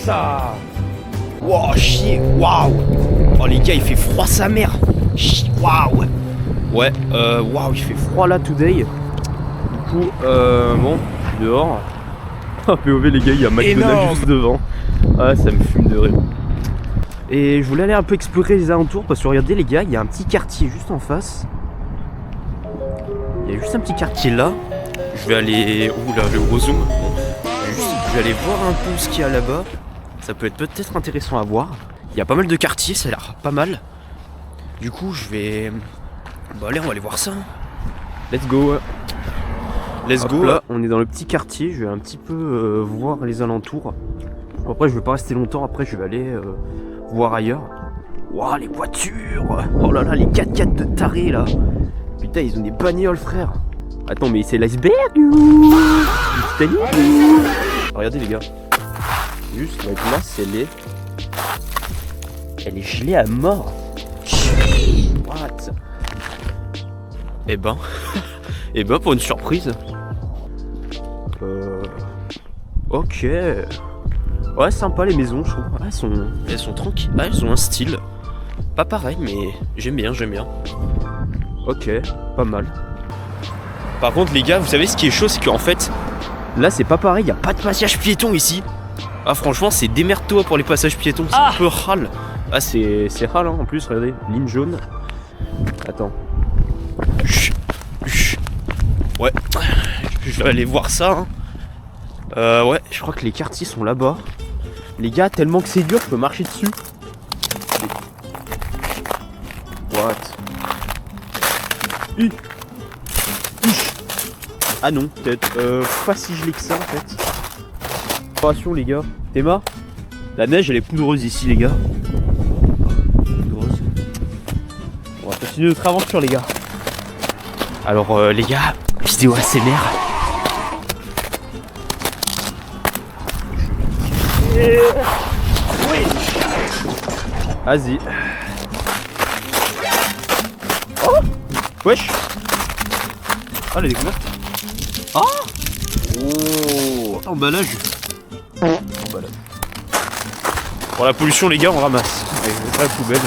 ça. Wow, chier, waouh. Oh les gars, il fait froid sa mère. Waouh. Ouais, waouh, il fait froid là today. Du coup, bon, je suis dehors. POV les gars, il y a McDonald's juste devant. Ah, ça me fume de rire. Et je voulais aller un peu explorer les alentours parce que regardez les gars, il y a un petit quartier juste en face. Il y a juste un petit quartier là. Je vais aller... Ouh là, le gros zoom. Je vais aller voir un peu ce qu'il y a là-bas. Ça peut être peut-être intéressant à voir. Il y a pas mal de quartiers, ça a l'air pas mal. Du coup, je vais... Bah allez, on va aller voir ça. Let's go. Let's go. Là, on est dans le petit quartier. Je vais un petit peu voir les alentours. Après, je vais pas rester longtemps. Après, je vais aller voir ailleurs. Waouh, les voitures. Oh là là, les 4x4 de tarés là. Putain, ils ont des bagnoles, frère. Attends, mais c'est l'iceberg ou le Titanic ou... Regardez les gars. Juste la glace, elle est gelée à mort. What? Eh ben, pour une surprise. Ok. Ouais, sympa les maisons, je trouve. Ah, elles sont tranquilles. Ah, elles ont un style. Pas pareil, mais j'aime bien. Ok, pas mal. Par contre, les gars, vous savez ce qui est chaud, c'est qu'en fait, là, c'est pas pareil. Y a pas de passage piéton ici. Ah, franchement, c'est démerde-toi pour les passages piétons. C'est un peu râle. Ah, c'est râle, hein, en plus. Regardez, ligne jaune. Attends. Ouais. Je vais aller voir ça. Hein. Ouais, je crois que les quartiers sont là-bas. Les gars, tellement que c'est dur, je peux marcher dessus. What? Ah non, peut-être pas si gelé que ça en fait. Attention les gars. Théma, la neige elle est poudreuse ici les gars. Poudreuse. On va continuer notre aventure les gars. Alors les gars, vidéo ASMR. Oui. Vas-y. Oh. Wesh. Ah la découverte. Ah. Oh. Emballage. Pour la pollution les gars on ramasse. Allez, je vais pas la poubelle.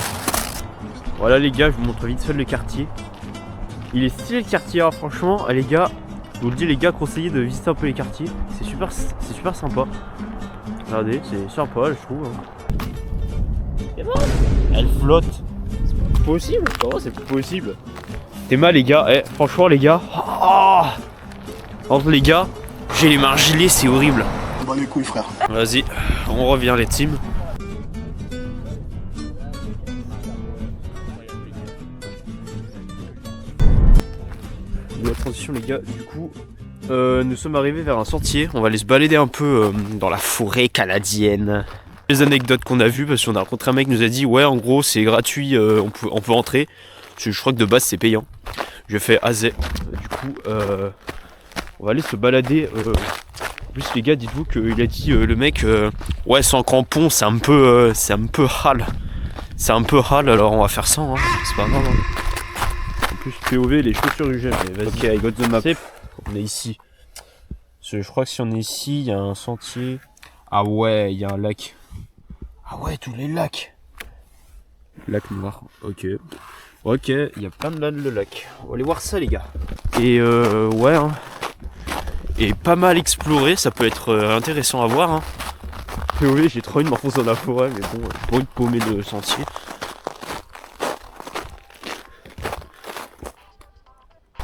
Voilà les gars, je vous montre vite fait le quartier. Il est stylé le quartier, hein, franchement les gars. Je vous le dis les gars, conseillez de visiter un peu les quartiers. C'est super sympa. Regardez, c'est sympa je trouve. Hein. Elle flotte. C'est pas possible. Comment c'est possible? Théma les gars, franchement les gars. Oh, entre les gars, j'ai les mains gelées, c'est horrible. Bon les couilles frère. Vas-y, on revient les teams. La transition les gars, du coup nous sommes arrivés vers un sentier. On va aller se balader un peu dans la forêt canadienne. Les anecdotes qu'on a vues, parce qu'on a rencontré un mec qui nous a dit ouais en gros c'est gratuit, on peut entrer. Je crois que de base c'est payant. Je fais azé. Du coup on va aller se balader. En plus les gars, dites-vous qu'il a dit le mec ouais sans crampons c'est un peu râle. C'est un peu râle, alors on va faire ça hein. C'est pas grave hein. En plus POV les chaussures du gel. Ok, I got the map. On est ici. Je crois que si on est ici, il y a un sentier. Ah ouais, il y a un lac. Ah ouais, tous les lacs. Lac noir, ok. Ok, il y a plein de lacs, le lac. On va aller voir ça les gars. Et ouais hein. Et pas mal exploré, ça peut être intéressant à voir hein. POV, j'ai trop envie de m'enfoncer dans la forêt, mais bon, j'ai pas envie de paumer le sentier.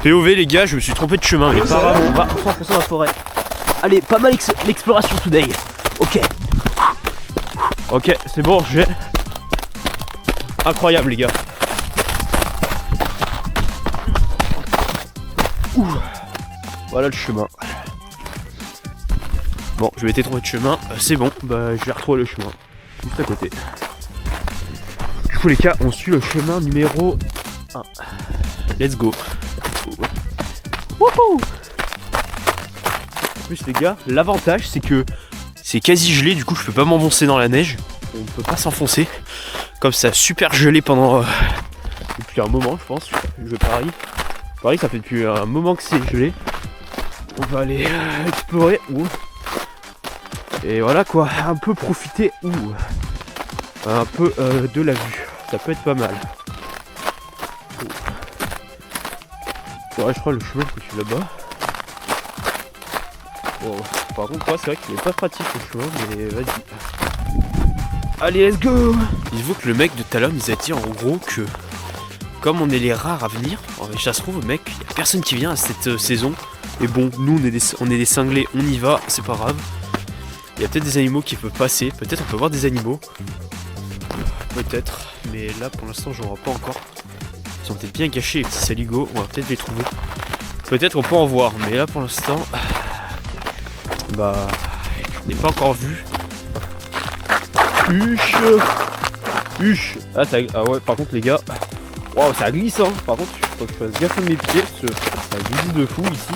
POV les gars, je me suis trompé de chemin, mais pas grave, on va s'enfoncer dans la forêt. Allez, pas mal l'exploration today. Ok. Ok, c'est bon, j'ai... Incroyable les gars. Ouh. Voilà le chemin. Bon, je vais été trouvé de chemin, c'est bon, bah je vais retrouver le chemin. Juste à côté. Du coup les gars, on suit le chemin numéro 1. Let's go. Wouhou. En plus les gars, l'avantage c'est que c'est quasi gelé, du coup je peux pas m'enfoncer dans la neige. On peut pas s'enfoncer. Comme ça, super gelé pendant... depuis un moment je pense, je parie. Pareil, ça fait depuis un moment que c'est gelé. On va aller explorer. Ouh. Et voilà quoi, un peu profiter un peu de la vue. Ça peut être pas mal. Ouais, je crois le chemin que je suis là-bas. Bon, par contre, moi, c'est vrai qu'il est pas pratique le chemin, mais vas-y. Allez, let's go! Dites-vous que le mec de tout à l'heure nous a dit en gros que, comme on est les rares à venir, ça se trouve, mec, il y a personne qui vient à cette saison. Et bon, nous, on est des cinglés, on y va, c'est pas grave. Il y a peut-être des animaux qui peuvent passer, peut-être on peut voir des animaux. Peut-être, mais là, pour l'instant, j'en vois pas encore. Ils sont peut-être bien cachés, les petits saligots, on va peut-être les trouver. Peut-être on peut en voir, mais là, pour l'instant, bah, je n'ai pas encore vu. Huche. Ah ouais, par contre les gars, waouh, ça glisse hein. Par contre, faut que je fasse gaffe à mes pieds parce que ça glisse de fou ici.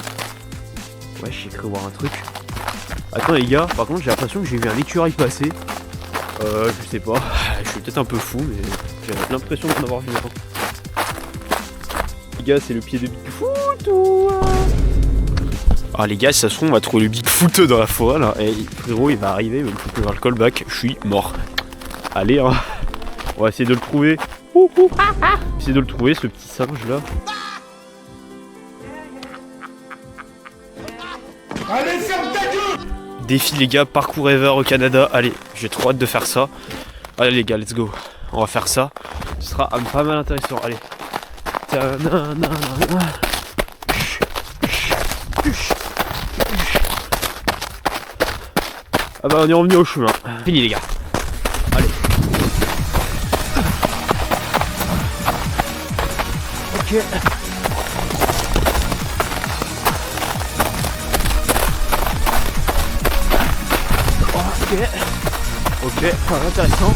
Ouais, j'ai cru voir un truc. Attends les gars, par contre j'ai l'impression que j'ai vu un écureuil passer. Je sais pas, je suis peut-être un peu fou, mais j'ai l'impression d'en avoir vu un. Les gars, c'est le pied de Bigfoot. Ah les gars, si ça se trouve, on va trouver le Bigfoot dans la forêt là. Et frérot, il va arriver, il va me foutre vers le callback. Je suis mort. Allez, hein. On va essayer de le trouver. Essayer de le trouver, ce petit singe là. Allez, ferme ta gueule! Défi les gars, parcours ever au Canada. Allez, j'ai trop hâte de faire ça. Allez les gars, let's go. On va faire ça. Ce sera pas mal intéressant. Allez. Ah bah on est revenu au chemin. Fini les gars. Allez. Ok. Ok, intéressant.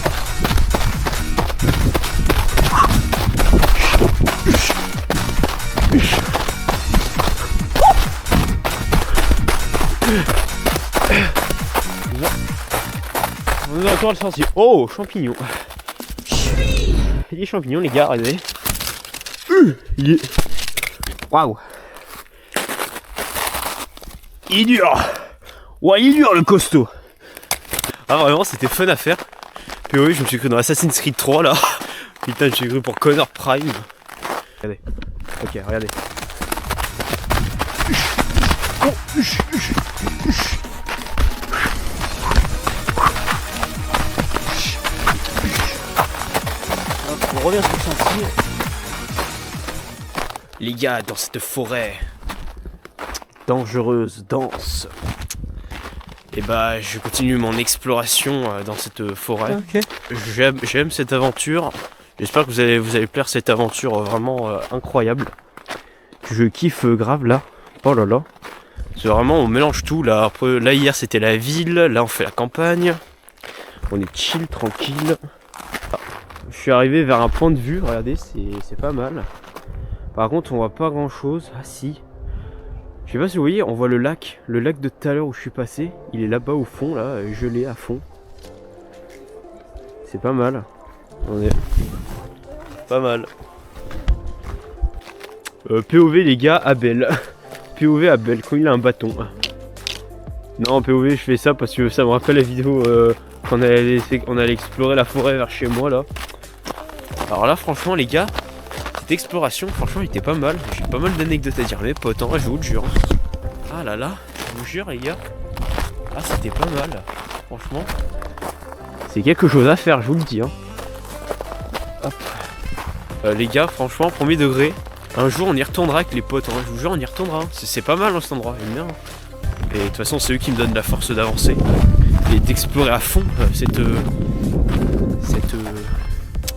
On est encore le sentier. Oh, champignons. Il y a des champignons, les gars, regardez. Il est. Waouh. Il est dur. Ouais, il est dur le costaud. Ah, vraiment, c'était fun à faire. Puis oui, je me suis cru dans Assassin's Creed 3 là. Putain, je me suis cru pour Connor Prime. Regardez. Ok, regardez. Oh, on revient sur le sentier. Les gars, dans cette forêt dangereuse, dense, et bah je continue mon exploration dans cette forêt. Okay. J'aime cette aventure. J'espère que vous allez plaire cette aventure vraiment incroyable. Je kiffe grave là. Oh là là. C'est vraiment, on mélange tout là. Après, là hier c'était la ville, là on fait la campagne. On est chill, tranquille. Ah, je suis arrivé vers un point de vue, regardez, c'est pas mal. Par contre on voit pas grand chose. Ah si. Je sais pas si vous voyez, on voit le lac de tout à l'heure où je suis passé. Il est là-bas au fond, là, gelé à fond. C'est pas mal. On est pas mal. POV les gars, Abel. POV Abel, quand il a un bâton. Non, POV, je fais ça parce que ça me rappelle la vidéo qu'on allait explorer la forêt vers chez moi là. Alors là, franchement, les gars, cette exploration, franchement, elle était pas mal. J'ai pas mal d'anecdotes à dire, mes potes, hein, je vous le jure. Ah là là, je vous jure, les gars. Ah, c'était pas mal, franchement. C'est quelque chose à faire, je vous le dis. Hein. Hop. Les gars, franchement, premier degré. Un jour, on y retournera avec les potes. Hein, je vous jure, on y retournera. C'est pas mal, hein, cet endroit. J'aime bien. Et de toute façon, c'est eux qui me donnent la force d'avancer et d'explorer à fond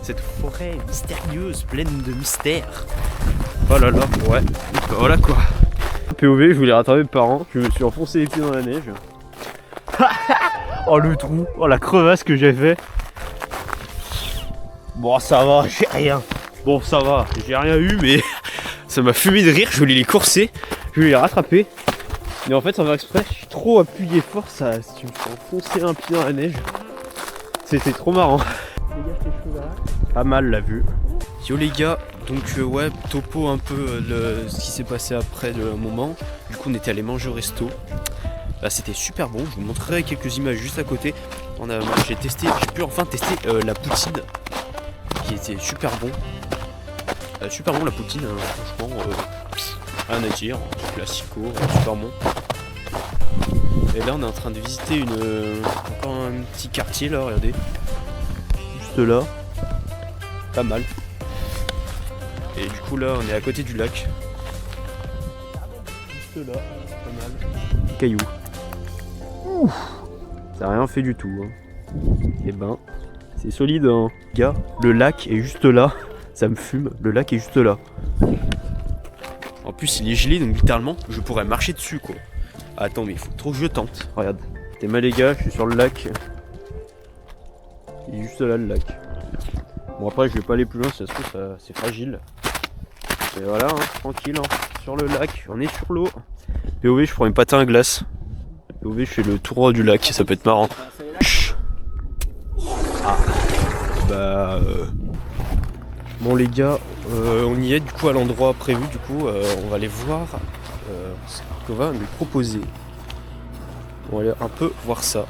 cette forêt mystérieuse, pleine de mystères. Oh là là, ouais. Voilà quoi. POV, je voulais rattraper mes parents. Je me suis enfoncé les pieds dans la neige. Oh le trou, oh la crevasse que j'ai fait. Bon, ça va, j'ai rien. Bon, ça va, j'ai rien eu, mais ça m'a fumé de rire. Je voulais les courser, je voulais les rattraper. Mais en fait, sans faire exprès, je suis trop appuyé fort. Ça, tu me fais enfoncer un pied dans la neige. C'était trop marrant. Pas mal la vue. Yo les gars, donc ouais, topo un peu ce qui s'est passé après le moment. Du coup on était allé manger au resto. Là c'était super bon, je vous montrerai quelques images juste à côté. J'ai pu enfin tester la poutine, qui était super bon. Super bon la poutine, franchement, rien à dire, classico, super bon. Et là on est en train de visiter encore un petit quartier là, regardez. Juste là, pas mal. Et du coup là on est à côté du lac. Juste là, pas mal. Cailloux. Ouh, ça n'a rien fait du tout. Hein. Et ben, c'est solide hein. Gars, le lac est juste là. Ça me fume, le lac est juste là. En plus il est gelé donc littéralement je pourrais marcher dessus quoi. Attends mais il faut trop que je tente. Regarde. T'es mal les gars, je suis sur le lac. Il est juste là le lac. Bon après je vais pas aller plus loin, ça se trouve c'est fragile. Et voilà, hein, tranquille, hein, sur le lac, on est sur l'eau. POV je prends une patin à glace. POV je fais le tour du lac, ça peut être marrant. Chut. Ah. Bah bon les gars, on y est du coup à l'endroit prévu, du coup on va aller voir ce qu'on va nous proposer. On va aller un peu voir ça.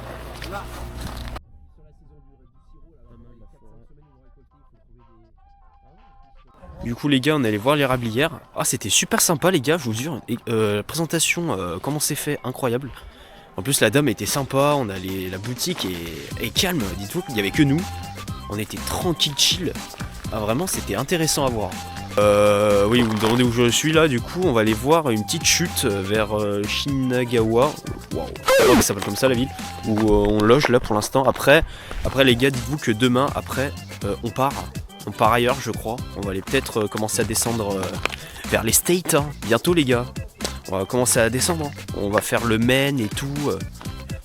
Du coup les gars on est allé voir l'érablière. Ah c'était super sympa les gars, je vous jure. La présentation, comment c'est fait, incroyable. En plus la dame était sympa, la boutique est calme, dites-vous qu'il n'y avait que nous. On était tranquille chill. Ah, vraiment c'était intéressant à voir. Oui vous me demandez où je suis là, du coup on va aller voir une petite chute vers Shinagawa. Waouh, ça s'appelle comme ça la ville. Où on loge là pour l'instant. Après les gars dites-vous que demain après on part. On part ailleurs je crois. On va aller peut-être commencer à descendre vers les States hein. Bientôt les gars. On va commencer à descendre. Hein. On va faire le Maine et tout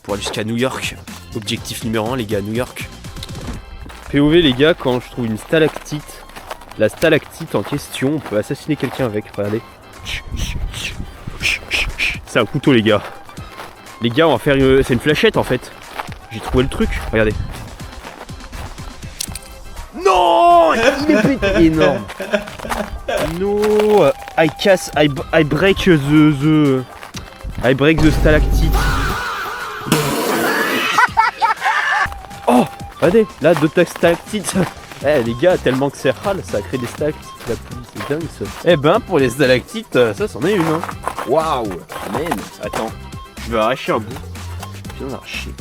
pour aller jusqu'à New York. Objectif numéro 1 les gars, New York. POV les gars, quand je trouve une stalactite, la stalactite en question, on peut assassiner quelqu'un avec, regardez. C'est un couteau les gars. Les gars on va faire c'est une flashette en fait. J'ai trouvé le truc, regardez. Non, il est pété, énorme. No, I break the stalactite. Oh, regardez, là d'autres stalactites. Eh les gars, tellement que c'est râle, ça crée des stalactites, la pluie, c'est dingue ça. Eh ben pour les stalactites, ça c'en est une hein. Waouh, man. Attends, je vais arracher un bout. Je viens d'arracher.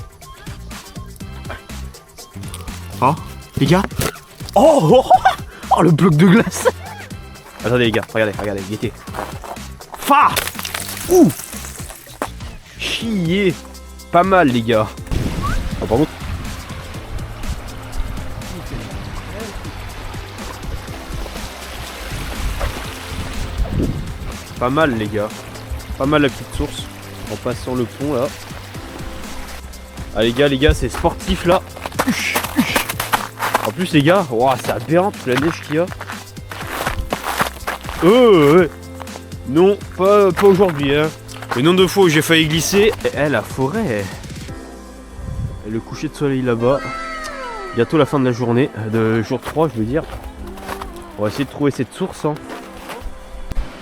Oh, les gars. Oh, le bloc de glace. Attendez les gars, regardez, guettez. Fa. Ouh. Chier. Pas mal les gars. Oh, par contre. Pas mal les gars. Pas mal la petite source. En passant le pont là. Ah les gars, c'est sportif là. En plus les gars, wow, c'est aberrant toute la neige qu'il y a. Ouais. Non, pas aujourd'hui hein. Le nombre de fois où j'ai failli glisser. La forêt. Le coucher de soleil là-bas. Bientôt la fin de la journée. De jour 3 je veux dire. On va essayer de trouver cette source hein.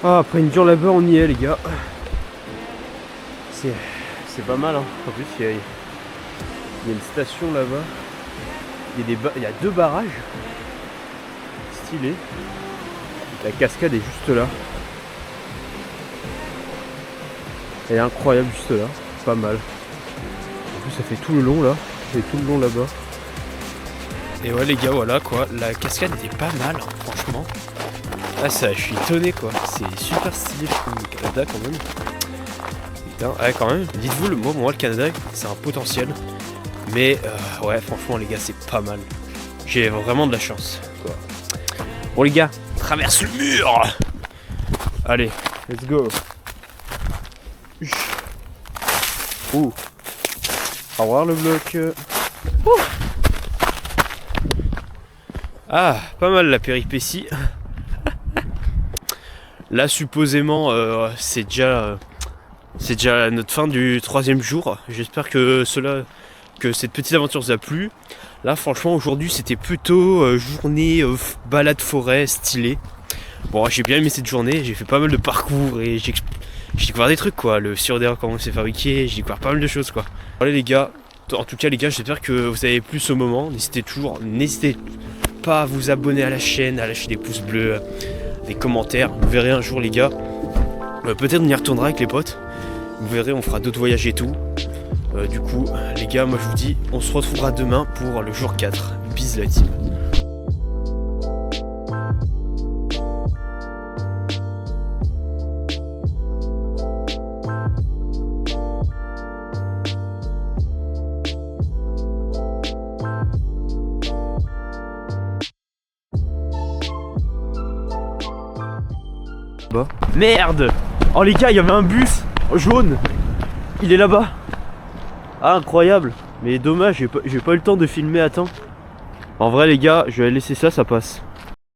Ah, après une dure labeur on y est les gars. C'est pas mal hein. En plus il y a une station là-bas. Il y a 2 barrages. Stylé. La cascade est juste là. Elle est incroyable juste là. Pas mal. En plus ça fait tout le long là. Ça fait tout le long là-bas. Et ouais les gars voilà quoi. La cascade était pas mal hein, franchement. Ah ça je suis étonné quoi. C'est super stylé je trouve le Canada quand même. Putain, ouais quand même. Dites-vous le moi le Canada c'est un potentiel. Mais ouais franchement les gars c'est pas mal. J'ai vraiment de la chance quoi. Bon les gars, traverse le mur. Allez, let's go. Ouh. Au revoir le bloc. Ah, pas mal la péripétie. Là supposément c'est déjà notre fin du 3e jour. J'espère que cette petite aventure vous a plu. Là franchement aujourd'hui c'était plutôt journée balade forêt stylée. Bon j'ai bien aimé cette journée, j'ai fait pas mal de parcours et j'ai découvert des trucs quoi, le sirop d'érable comment c'est fabriqué, j'ai découvert pas mal de choses quoi. Allez les gars, en tout cas les gars, j'espère que vous avez plu ce moment. N'hésitez pas à vous abonner à la chaîne, à lâcher des pouces bleus, des commentaires. Vous verrez un jour les gars, peut-être on y retournera avec les potes. Vous verrez, on fera d'autres voyages et tout. Du coup les gars, moi je vous dis, on se retrouvera demain pour le jour 4. Bis la team. Merde! Oh les gars, il y avait un bus jaune. Il est là-bas. Ah incroyable. Mais dommage, j'ai pas eu le temps de filmer à temps. En vrai les gars, je vais laisser ça passe.